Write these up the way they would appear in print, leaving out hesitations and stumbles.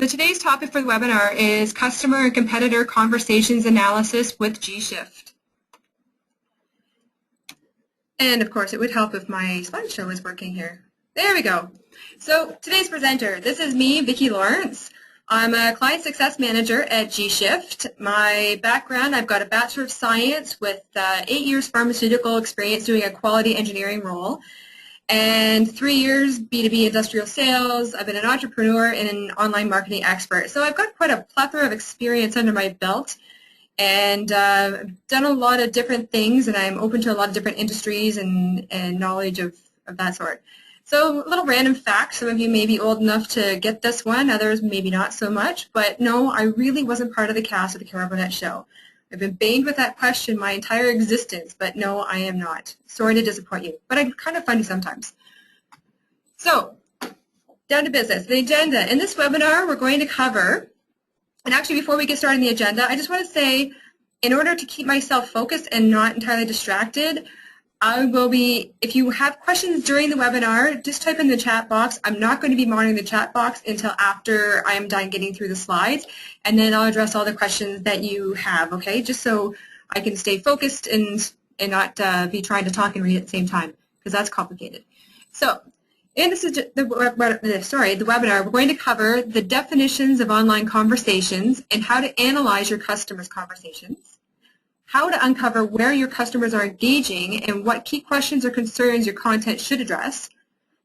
So today's topic for the webinar is Customer and Competitor Conversations Analysis with G-Shift. And of course, it would help if my slideshow was working here. There we go. So today's presenter, this is me, Vicky Lawrence. I'm a Client Success Manager at G-Shift. My background, I've got a Bachelor of Science with 8 years pharmaceutical experience doing a quality engineering role. And 3 years B2B industrial sales. I've been an entrepreneur and an online marketing expert. So I've got quite a plethora of experience under my belt and done a lot of different things, and I'm open to a lot of different industries and knowledge of that sort. So a little random fact, some of you may be old enough to get this one, others maybe not so much, but no, I really wasn't part of the cast of the Carol Burnett Show. I've been banged with that question my entire existence, but no, I am not. Sorry to disappoint you, but I'm kind of funny sometimes. So, down to business. The agenda. In this webinar, we're going to cover, and actually before we get started on the agenda, I just want to say, in order to keep myself focused and not entirely distracted, I will be, if you have questions during the webinar, just type in the chat box. I'm not going to be monitoring the chat box until after I am done getting through the slides, and then I'll address all the questions that you have, okay, just so I can stay focused and not be trying to talk and read at the same time, because that's complicated. So, in this is the webinar, we're going to cover the definitions of online conversations and how to analyze your customers' conversations, how to uncover where your customers are engaging and what key questions or concerns your content should address,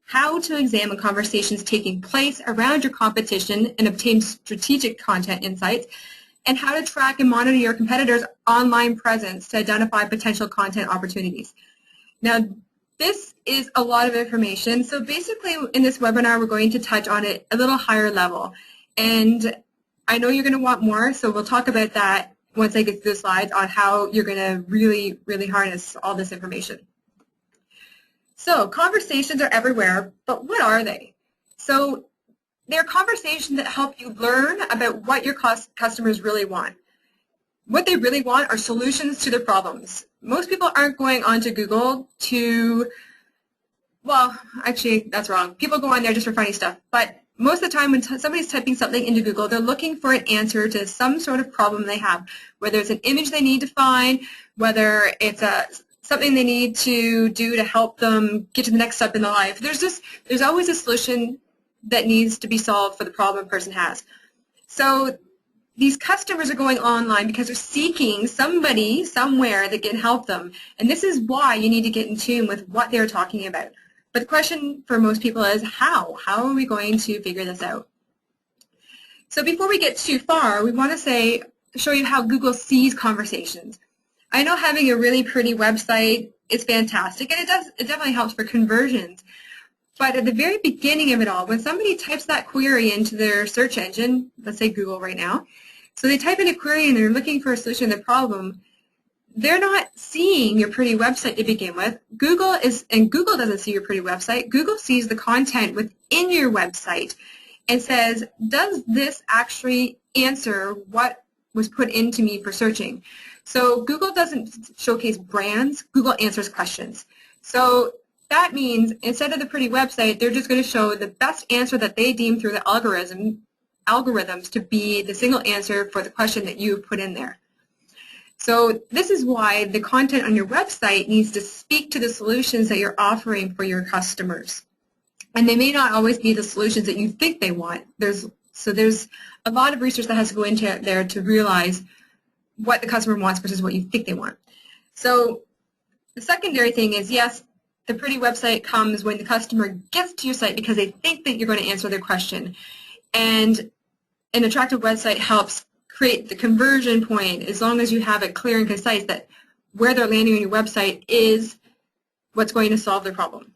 how to examine conversations taking place around your competition and obtain strategic content insights, and how to track and monitor your competitors' online presence to identify potential content opportunities. Now, this is a lot of information, so basically in this webinar we're going to touch on it a little higher level, and I know you're going to want more, so we'll talk about that once I get through the slides on how you're going to really harness all this information. So conversations are everywhere, but what are they? So they're conversations that help you learn about what your customers really want. What they really want are solutions to their problems. Most people aren't going onto Google to, well, actually that's wrong. People go on there just for funny stuff, but most of the time when somebody's typing something into Google, they're looking for an answer to some sort of problem they have, whether it's an image they need to find, whether it's something they need to do to help them get to the next step in their life. There's always a solution that needs to be solved for the problem a person has. So these customers are going online because they're seeking somebody somewhere that can help them, and this is why you need to get in tune with what they're talking about. But the question for most people is how? How are we going to figure this out? So before we get too far, we want to show you how Google sees conversations. I know having a really pretty website is fantastic, and it definitely helps for conversions. But at the very beginning of it all, when somebody types that query into their search engine, let's say Google right now, so they type in a query and they're looking for a solution to the problem, they're not seeing your pretty website to begin with. Google doesn't see your pretty website. Google sees the content within your website and says, does this actually answer what was put into me for searching? So Google doesn't showcase brands. Google answers questions. So that means instead of the pretty website, they're just going to show the best answer that they deem through the algorithms to be the single answer for the question that you put in there. So this is why the content on your website needs to speak to the solutions that you're offering for your customers. And they may not always be the solutions that you think they want. There's a lot of research that has to go into there to realize what the customer wants versus what you think they want. So the secondary thing is, yes, the pretty website comes when the customer gets to your site because they think that you're going to answer their question. And an attractive website helps create the conversion point as long as you have it clear and concise that where they're landing on your website is what's going to solve their problem.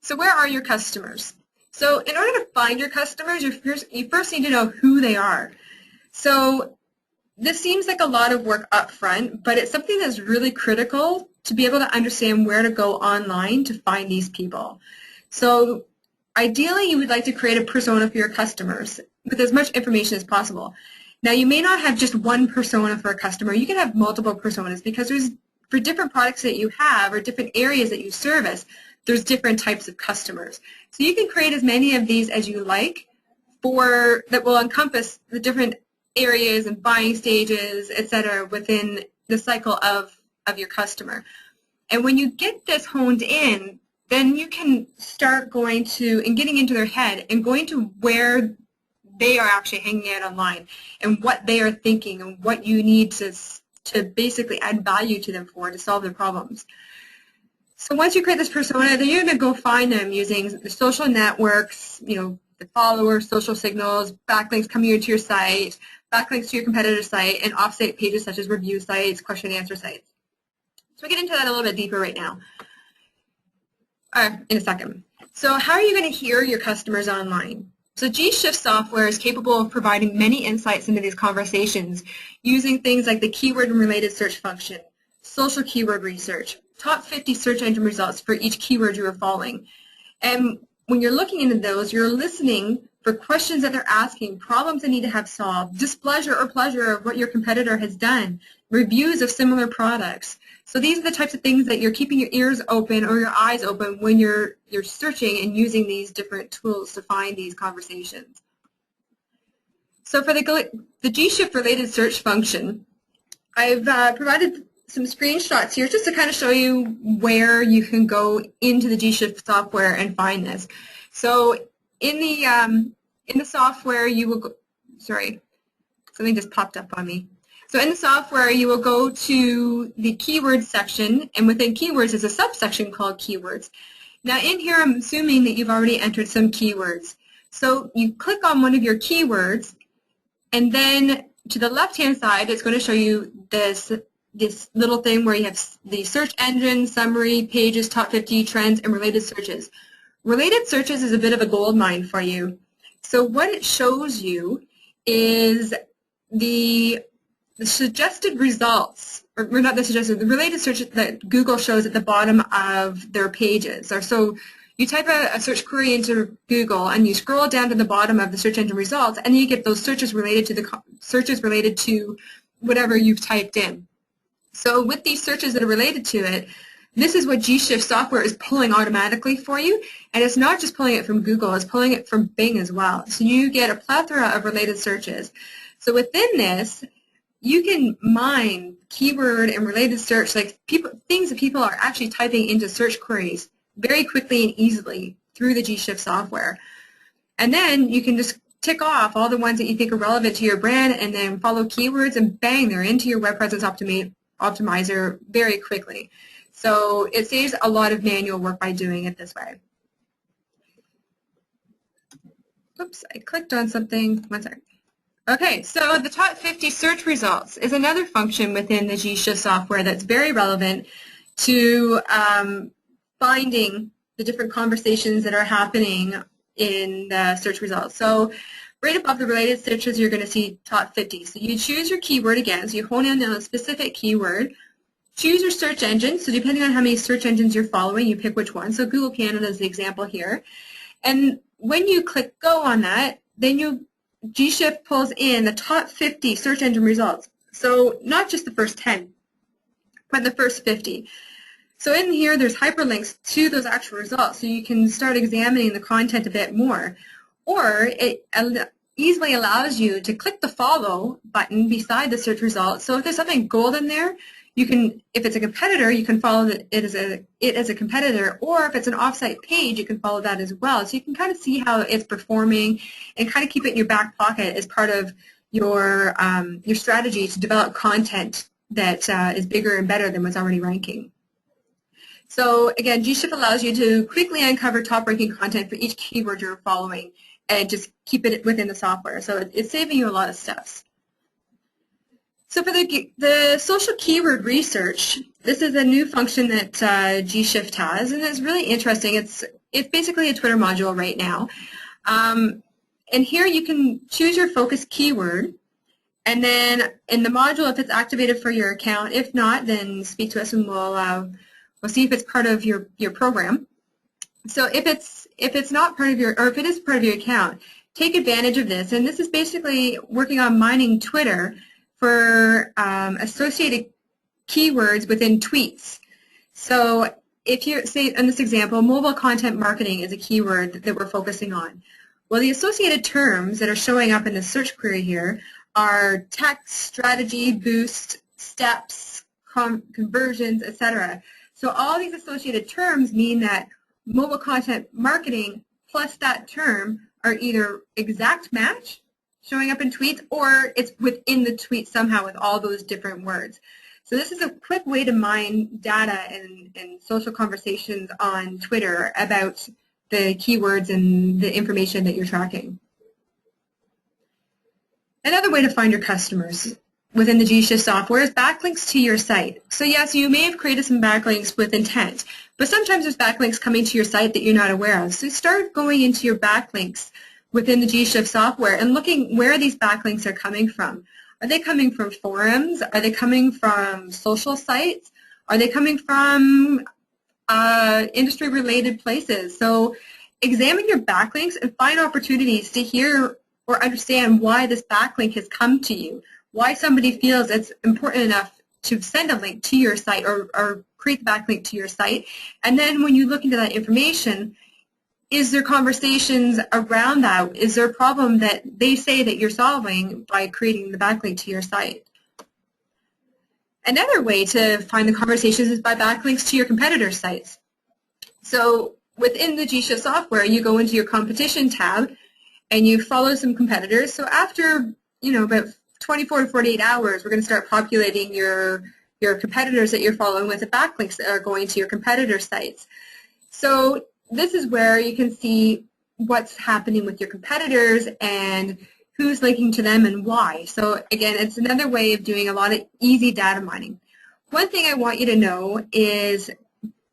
So where are your customers? So in order to find your customers, you first need to know who they are. So this seems like a lot of work up front, but it's something that's really critical to be able to understand where to go online to find these people. So ideally, you would like to create a persona for your customers with as much information as possible. Now, you may not have just one persona for a customer. You can have multiple personas because for different products that you have or different areas that you service, there's different types of customers. So you can create as many of these as you like that will encompass the different areas and buying stages, etc., within the cycle of your customer. And when you get this honed in, then you can start going to and getting into their head and going to where they are actually hanging out online and what they are thinking and what you need to basically add value to them for to solve their problems. So once you create this persona, then you're going to go find them using the social networks, the followers, social signals, backlinks coming into your site, backlinks to your competitor site, and off-site pages such as review sites, question and answer sites. So we'll get into that a little bit deeper right now, in a second. So how are you going to hear your customers online? So G-Shift software is capable of providing many insights into these conversations using things like the keyword and related search function, social keyword research, top 50 search engine results for each keyword you are following. And when you're looking into those, you're listening for questions that they're asking, problems they need to have solved, displeasure or pleasure of what your competitor has done, reviews of similar products. So these are the types of things that you're keeping your ears open or your eyes open when you're searching and using these different tools to find these conversations. So for the G-Shift related search function, I've provided some screenshots here just to kind of show you where you can go into the G-Shift software and find this. So in the software, you will go, sorry, something just popped up on me. So in the software, you will go to the keywords section, and within keywords is a subsection called keywords. Now in here, I'm assuming that you've already entered some keywords. So you click on one of your keywords, and then to the left-hand side, it's going to show you this little thing where you have the search engine, summary, pages, top 50, trends, and related searches. Related searches is a bit of a gold mine for you. So what it shows you is the suggested results, or not the suggested, the related searches that Google shows at the bottom of their pages. Or so you type a search query into Google and you scroll down to the bottom of the search engine results, and then you get those searches related to whatever you've typed in. So with these searches that are related to it, this is what G-Shift software is pulling automatically for you, and it's not just pulling it from Google, it's pulling it from Bing as well. So you get a plethora of related searches. So within this, you can mine keyword and related search, like things that people are actually typing into search queries very quickly and easily through the G-Shift software. And then you can just tick off all the ones that you think are relevant to your brand and then follow keywords, and bang, they're into your web presence optimizer very quickly. So it saves a lot of manual work by doing it this way. Oops, I clicked on something. One second. Okay, so the top 50 search results is another function within the G-Shift software that's very relevant to finding the different conversations that are happening in the search results. So right above the related searches, you're going to see top 50. So you choose your keyword again, so you hone in on a specific keyword. Choose your search engine, so depending on how many search engines you're following, you pick which one. So Google Canada is the example here. And when you click go on that, then G-Shift pulls in the top 50 search engine results. So not just the first 10, but the first 50. So in here, there's hyperlinks to those actual results, so you can start examining the content a bit more. Or it easily allows you to click the follow button beside the search results. So if there's something golden there, you can, if it's a competitor, you can follow it as a competitor, or if it's an offsite page, you can follow that as well. So you can kind of see how it's performing and kind of keep it in your back pocket as part of your strategy to develop content that is bigger and better than what's already ranking. So again, G-Shift allows you to quickly uncover top-ranking content for each keyword you're following and just keep it within the software. So it's saving you a lot of steps. So for the social keyword research, this is a new function that G-Shift has, and it's really interesting. It's basically a Twitter module right now. And here you can choose your focus keyword, and then in the module, if it's activated for your account, if not, then speak to us and we'll see if it's part of your program. So if it's not part of your, or if it is part of your account, take advantage of this. And this is basically working on mining Twitter for associated keywords within tweets. So if you say in this example, mobile content marketing is a keyword that we're focusing on. Well, the associated terms that are showing up in the search query here are text, strategy, boost, steps, conversions, etc. So all these associated terms mean that mobile content marketing plus that term are either exact match showing up in tweets, or it's within the tweet somehow with all those different words. So this is a quick way to mine data and social conversations on Twitter about the keywords and the information that you're tracking. Another way to find your customers within the G-Shift software is backlinks to your site. So yes, you may have created some backlinks with intent, but sometimes there's backlinks coming to your site that you're not aware of. So start going into your backlinks within the G-Shift software and looking where these backlinks are coming from. Are they coming from forums? Are they coming from social sites? Are they coming from industry-related places? So examine your backlinks and find opportunities to hear or understand why this backlink has come to you, why somebody feels it's important enough to send a link to your site or create the backlink to your site. And then when you look into that information, is there conversations around that? Is there a problem that they say that you're solving by creating the backlink to your site? Another way to find the conversations is by backlinks to your competitors' sites. So within the G-Shift software, you go into your competition tab and you follow some competitors. So after, about 24 to 48 hours, we're going to start populating your competitors that you're following with the backlinks that are going to your competitor sites. So this is where you can see what's happening with your competitors and who's linking to them and why. So again, it's another way of doing a lot of easy data mining. One thing I want you to know is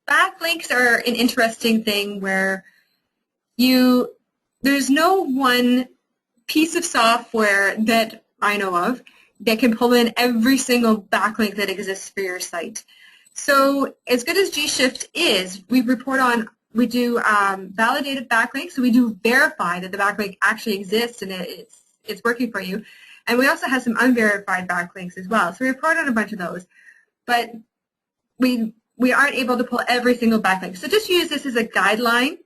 backlinks are an interesting thing where there's no one piece of software that I know of that can pull in every single backlink that exists for your site. So as good as G-Shift is, we do validated backlinks, so we do verify that the backlink actually exists and it's working for you. And we also have some unverified backlinks as well. So we report on a bunch of those. But we aren't able to pull every single backlink. So just use this as a guideline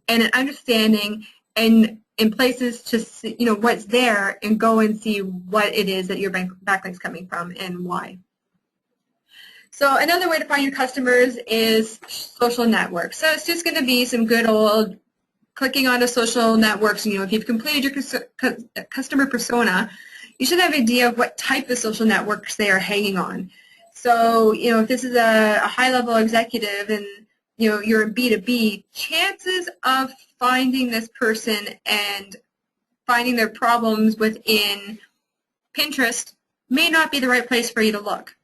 and an understanding and in places to see, what's there and go and see what it is that your backlink's coming from and why. So another way to find your customers is social networks. So it's just going to be some good old clicking on a social networks. If you've completed your customer persona, you should have an idea of what type of social networks they are hanging on. So, if this is a high-level executive and, you're in B2B, chances of finding this person and finding their problems within Pinterest may not be the right place for you to look.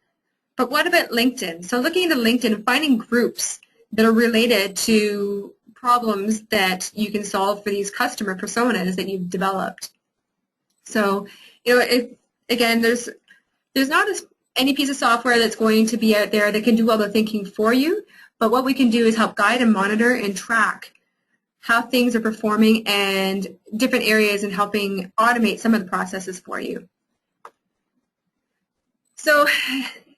But what about LinkedIn? So looking into LinkedIn and finding groups that are related to problems that you can solve for these customer personas that you've developed. So, again, there's not any piece of software that's going to be out there that can do all the thinking for you, but what we can do is help guide and monitor and track how things are performing and different areas and helping automate some of the processes for you. So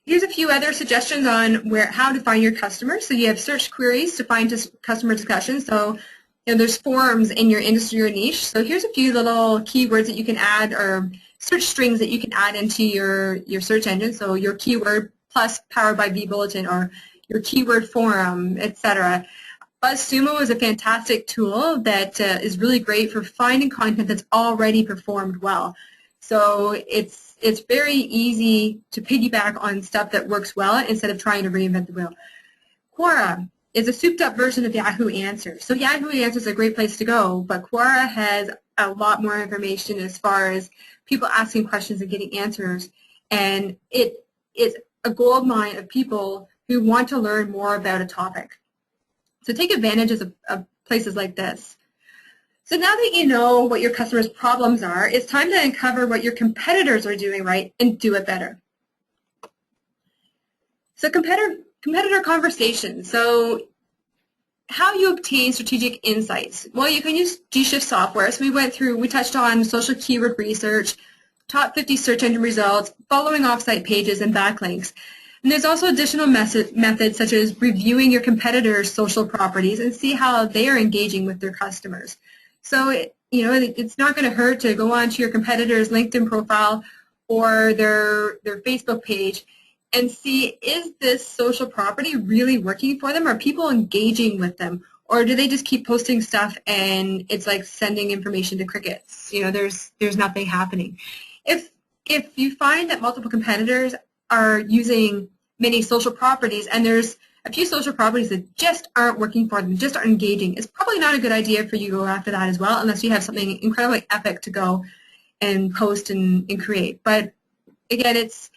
here's a few other suggestions on how to find your customers. So you have search queries to find customer discussions. So there's forums in your industry or niche. So here's a few little keywords that you can add or search strings that you can add into your search engine. So your keyword plus powered by vBulletin or your keyword forum, etc. BuzzSumo is a fantastic tool that is really great for finding content that's already performed well. So it's very easy to piggyback on stuff that works well instead of trying to reinvent the wheel. Quora is a souped-up version of Yahoo Answers. So Yahoo Answers is a great place to go, but Quora has a lot more information as far as people asking questions and getting answers, and it is a gold mine of people who want to learn more about a topic. So take advantage of places like this. So now that you know what your customers' problems are, it's time to uncover what your competitors are doing right and do it better. So competitor conversations. So how you obtain strategic insights. Well, you can use G-Shift software. So we touched on social keyword research, top 50 search engine results, following offsite pages, and backlinks. And there's also additional methods such as reviewing your competitors' social properties and see how they are engaging with their customers. So you know, it's not going to hurt to go onto your competitor's LinkedIn profile or their Facebook page and see, is this social property really working for them? Are people engaging with them? Or do they just keep posting stuff and it's like sending information to crickets? You know, there's nothing happening. If you find that multiple competitors are using many social properties and there's a few social properties that just aren't working for them, just aren't engaging, it's probably not a good idea for you to go after that as well, unless you have something incredibly epic to go and post and create. But again, it's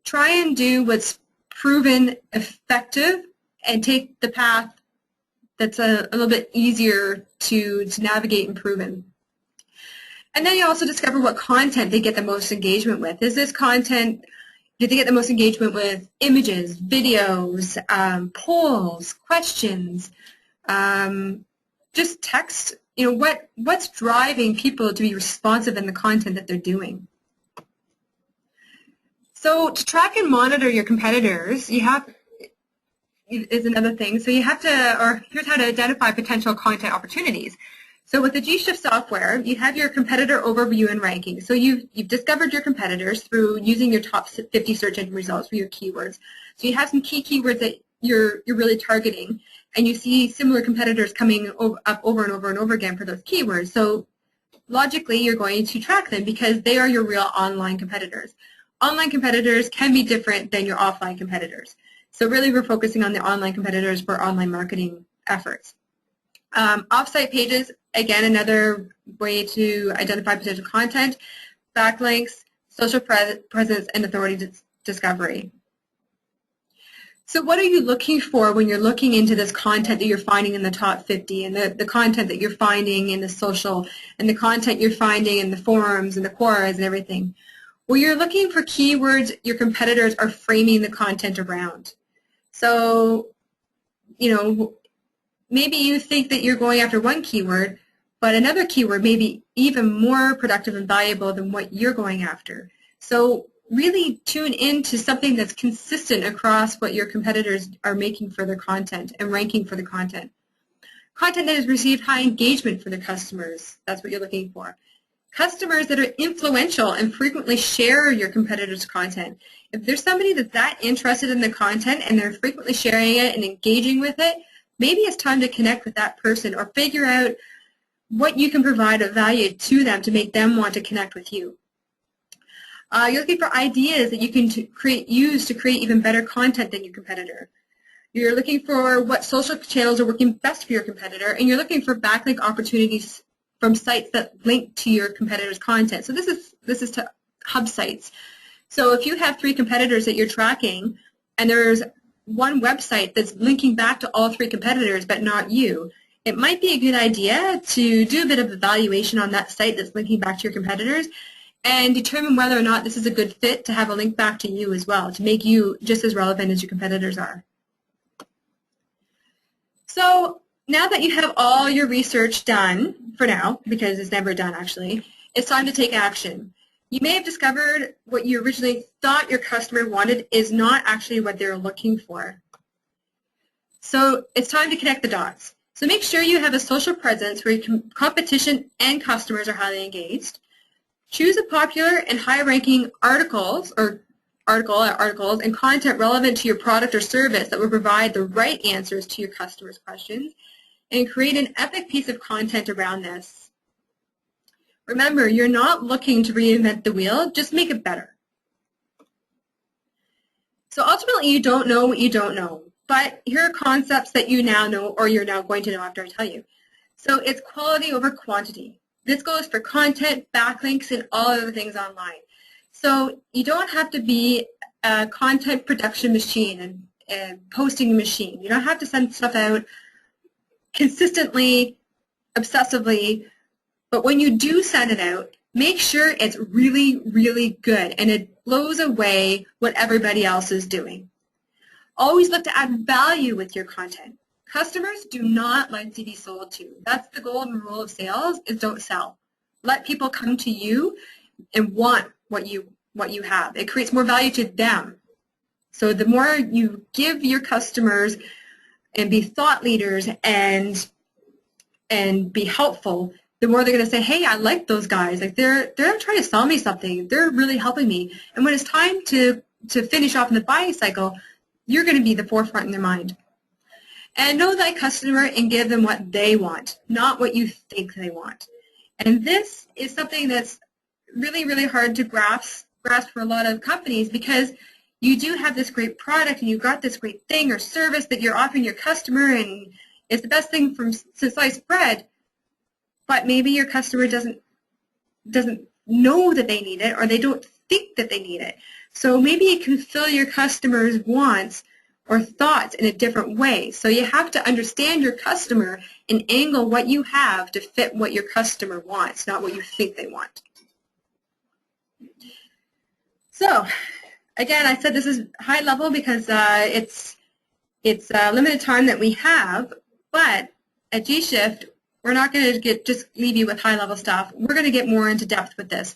try and do what's proven effective and take the path that's a little bit easier to navigate and proven. And then you also discover what content they get the most engagement with. Is this content, did they get the most engagement with images, videos, polls, questions, just text? You know, what's driving people to be responsive in the content that they're doing? So to track and monitor your competitors, is another thing. So you have to, or here's how to identify potential content opportunities. So with the G-Shift software, you have your competitor overview and ranking. So you've discovered your competitors through using your top 50 search engine results for your keywords. So you have some key keywords that you're really targeting, and you see similar competitors coming up over and over and over again for those keywords. So logically, you're going to track them because they are your real online competitors. Online competitors can be different than your offline competitors. So really we're focusing on the online competitors for online marketing efforts. Off-site pages, again, another way to identify potential content, backlinks, social presence, and authority discovery. So what are you looking for when you're looking into this content that you're finding in the top 50 and the content that you're finding in the social and the content you're finding in the forums and the Quoras and everything? Well, you're looking for keywords your competitors are framing the content around. So, you know, maybe you think that you're going after one keyword, but another keyword may be even more productive and valuable than what you're going after. So really tune into something that's consistent across what your competitors are making for their content and ranking for the content. Content that has received high engagement for their customers, that's what you're looking for. Customers that are influential and frequently share your competitors' content. If there's somebody that's that interested in the content and they're frequently sharing it and engaging with it, maybe it's time to connect with that person or figure out what you can provide of value to them to make them want to connect with you. You're looking for ideas that you can use to create even better content than your competitor. You're looking for what social channels are working best for your competitor, and you're looking for backlink opportunities from sites that link to your competitor's content. So this is to hub sites. So if you have 3 competitors that you're tracking and there's one website that's linking back to all 3 competitors but not you, it might be a good idea to do a bit of evaluation on that site that's linking back to your competitors and determine whether or not this is a good fit to have a link back to you as well, to make you just as relevant as your competitors are. So now that you have all your research done, for now, because it's never done actually, it's time to take action. You may have discovered what you originally thought your customer wanted is not actually what they're looking for. So it's time to connect the dots. So make sure you have a social presence where your competition and customers are highly engaged. Choose a popular and high-ranking articles and content relevant to your product or service that will provide the right answers to your customers' questions, and create an epic piece of content around this. Remember, you're not looking to reinvent the wheel, just make it better. So ultimately, you don't know what you don't know, but here are concepts that you now know or you're now going to know after I tell you. So it's quality over quantity. This goes for content, backlinks, and all other things online. So you don't have to be a content production machine and posting machine. You don't have to send stuff out consistently, obsessively, but when you do send it out, make sure it's really, really good and it blows away what everybody else is doing. Always look to add value with your content. Customers do not like to be sold to. That's the golden rule of sales, is don't sell. Let people come to you and want what you have. It creates more value to them. So the more you give your customers and be thought leaders and be helpful, the more they're going to say, hey, I like those guys. Like they're trying to sell me something. They're really helping me. And when it's time to finish off in the buying cycle, you're going to be the forefront in their mind. And know thy customer and give them what they want, not what you think they want. And this is something that's really, really hard to grasp for a lot of companies, because you do have this great product and you've got this great thing or service that you're offering your customer, and it's the best thing since sliced bread, but maybe your customer doesn't know that they need it, or they don't think that they need it. So maybe you can fill your customer's wants or thoughts in a different way. So you have to understand your customer and angle what you have to fit what your customer wants, not what you think they want. So again, I said this is high level because it's a limited time that we have, but at G-Shift, we're not going to just leave you with high level stuff. We're going to get more into depth with this.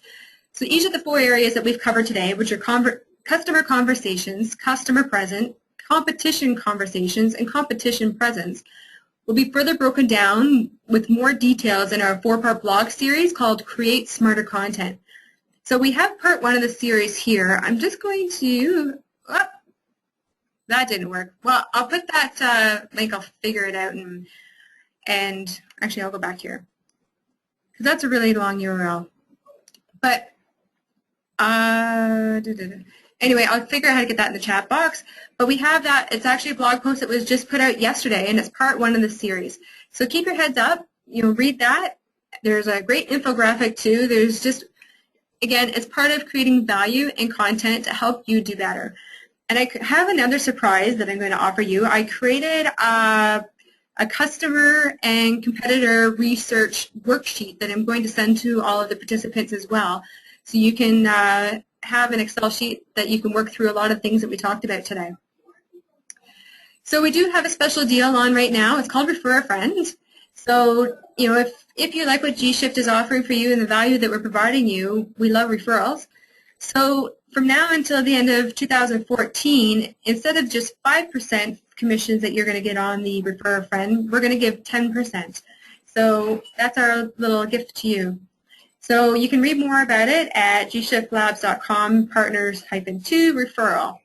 So each of the 4 areas that we've covered today, which are customer conversations, customer present, competition conversations, and competition presence, will be further broken down with more details in our 4-part blog series called Create Smarter Content. So we have part 1 of the series here. I'm just going to, oh, that didn't work. Well, I'll put that link, I'll figure it out, and actually I'll go back here, because that's a really long URL. But anyway, I'll figure out how to get that in the chat box. But we have that. It's actually a blog post that was just put out yesterday, and it's part 1 of the series. So keep your heads up. Read that. There's a great infographic too. There's just, again, it's part of creating value and content to help you do better. And I have another surprise that I'm going to offer you. I created a customer and competitor research worksheet that I'm going to send to all of the participants as well. So you can have an Excel sheet that you can work through a lot of things that we talked about today. So we do have a special deal on right now. It's called Refer a Friend. So, if you like what G-Shift is offering for you and the value that we're providing you, we love referrals. So from now until the end of 2014, instead of just 5% commissions that you're going to get on the Refer a Friend, we're going to give 10%. So that's our little gift to you. So you can read more about it at gshiftlabs.com, partners-2 referral.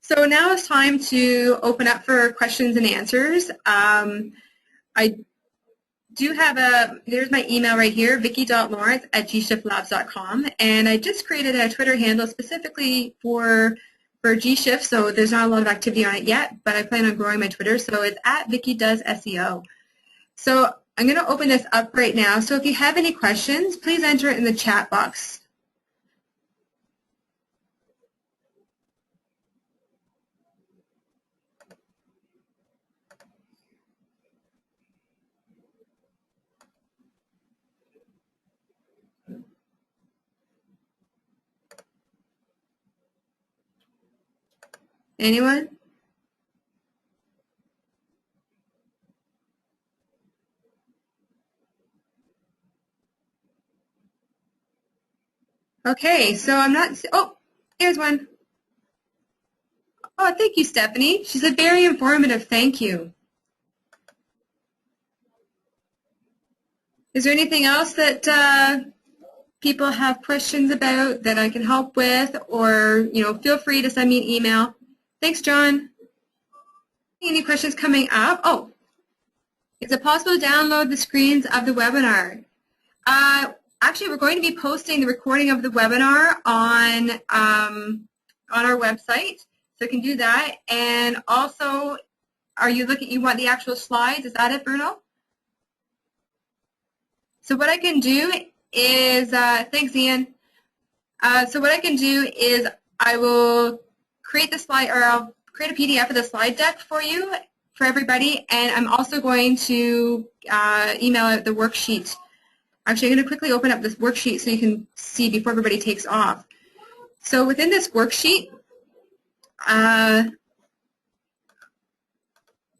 So now it's time to open up for questions and answers. I do have there's my email right here, vicky.lawrence@gshiftlabs.com, and I just created a Twitter handle specifically for G-Shift, so there's not a lot of activity on it yet, but I plan on growing my Twitter, so it's @VickyDoesSEO. So I'm going to open this up right now, so if you have any questions, please enter it in the chat box. Anyone? Okay, so I'm not, oh, here's one. Oh, thank you, Stephanie. She said, very informative, thank you. Is there anything else that people have questions about that I can help with, or, feel free to send me an email. Thanks, John. Any questions coming up? Oh, is it possible to download the screens of the webinar? Actually, we're going to be posting the recording of the webinar on our website, so you can do that. And also, you want the actual slides? Is that it, Bruno? So what I can do is, thanks, Ian. So what I can do is I will create the slide, or I'll create a PDF of the slide deck for you, for everybody, and I'm also going to email out the worksheet. Actually, I'm going to quickly open up this worksheet so you can see before everybody takes off. So within this worksheet, I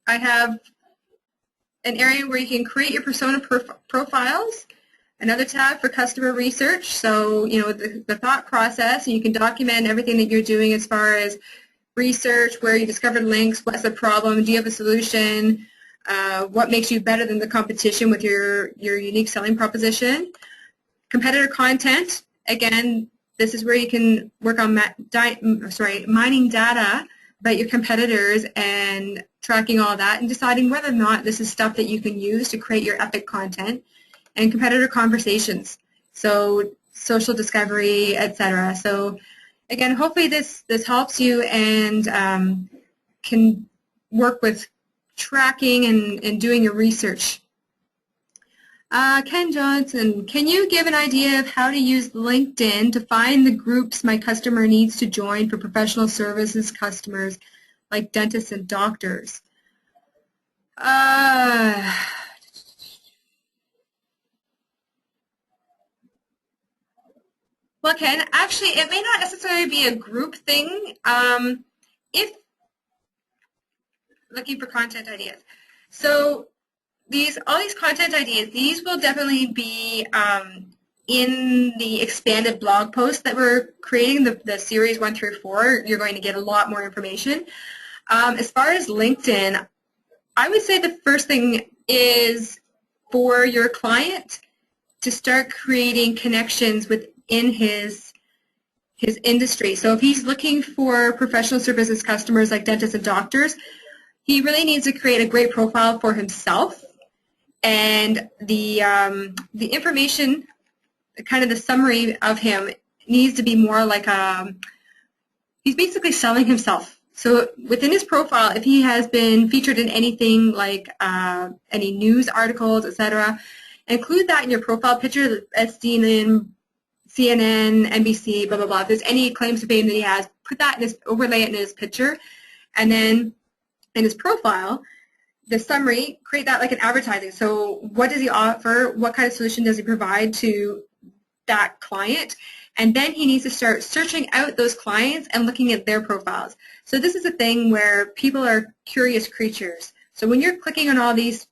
have an area where you can create your persona profiles, another tab for customer research, so the thought process, and you can document everything that you're doing as far as research, where you discovered links, what's the problem, do you have a solution, what makes you better than the competition with your unique selling proposition. Competitor content, again, this is where you can work on mining data about your competitors and tracking all that and deciding whether or not this is stuff that you can use to create your epic content. And competitor conversations, so social discovery, etc. So again, hopefully this helps you and can work with tracking and doing your research. Ken Johnson, can you give an idea of how to use LinkedIn to find the groups my customer needs to join for professional services customers like dentists and doctors? Well, Ken, actually, it may not necessarily be a group thing. If looking for content ideas, so all these content ideas, these will definitely be in the expanded blog post that we're creating, the series 1 through 4. You're going to get a lot more information. As far as LinkedIn, I would say the first thing is for your client to start creating connections within his industry. So if he's looking for professional services customers like dentists and doctors, he really needs to create a great profile for himself. And the information, kind of the summary of him, needs to be more like he's basically selling himself. So within his profile, if he has been featured in anything like any news articles, etc., include that in your profile picture as seen in CNN, NBC, blah, blah, blah. If there's any claims to fame that he has, put that in overlay it in his picture. And then in his profile, the summary, create that like an advertising. So what does he offer? What kind of solution does he provide to that client? And then he needs to start searching out those clients and looking at their profiles. So this is a thing where people are curious creatures. So when you're clicking on all these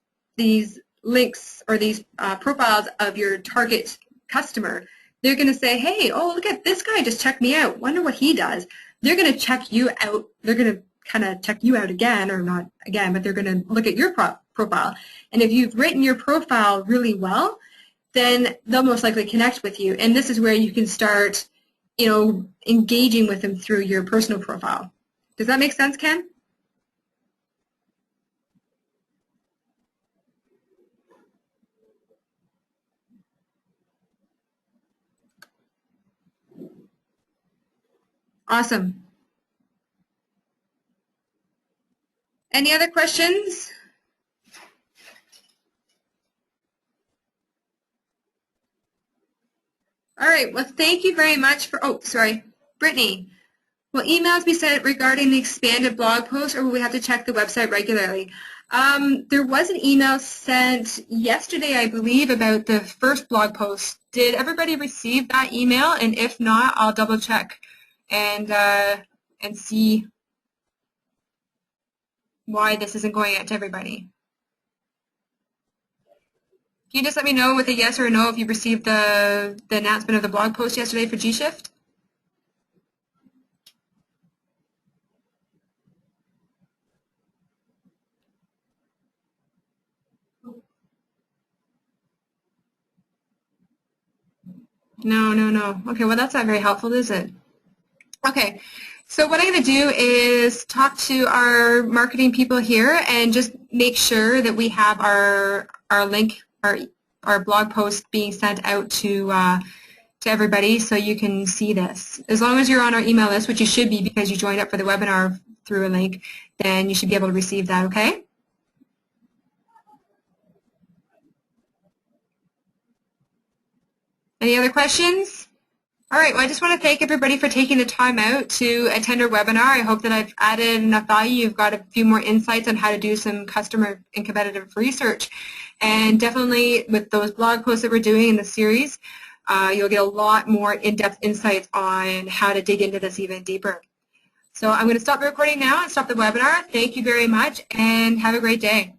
links or these profiles of your target customer, they're going to say, hey, oh, look at this guy just checked me out. Wonder what he does. They're going to check you out. They're going to kind of check you out again, or not again, but they're going to look at your profile. And if you've written your profile really well, then they'll most likely connect with you. And this is where you can start, engaging with them through your personal profile. Does that make sense, Ken? Awesome. Any other questions? All right, well, thank you very much for, Brittany. Will emails be sent regarding the expanded blog post, or will we have to check the website regularly? There was an email sent yesterday, I believe, about the first blog post. Did everybody receive that email? And if not, I'll double check and see why this isn't going out to everybody. Can you just let me know with a yes or a no if you received the announcement of the blog post yesterday for G-Shift? No. Okay, well, that's not very helpful, is it? Okay, so what I'm going to do is talk to our marketing people here and just make sure that we have our link, our blog post being sent out to everybody so you can see this. As long as you're on our email list, which you should be because you joined up for the webinar through a link, then you should be able to receive that, okay? Any other questions? All right, well, I just want to thank everybody for taking the time out to attend our webinar. I hope that I've added enough value. You've got a few more insights on how to do some customer and competitive research. And definitely with those blog posts that we're doing in the series, you'll get a lot more in-depth insights on how to dig into this even deeper. So I'm going to stop the recording now and stop the webinar. Thank you very much, and have a great day.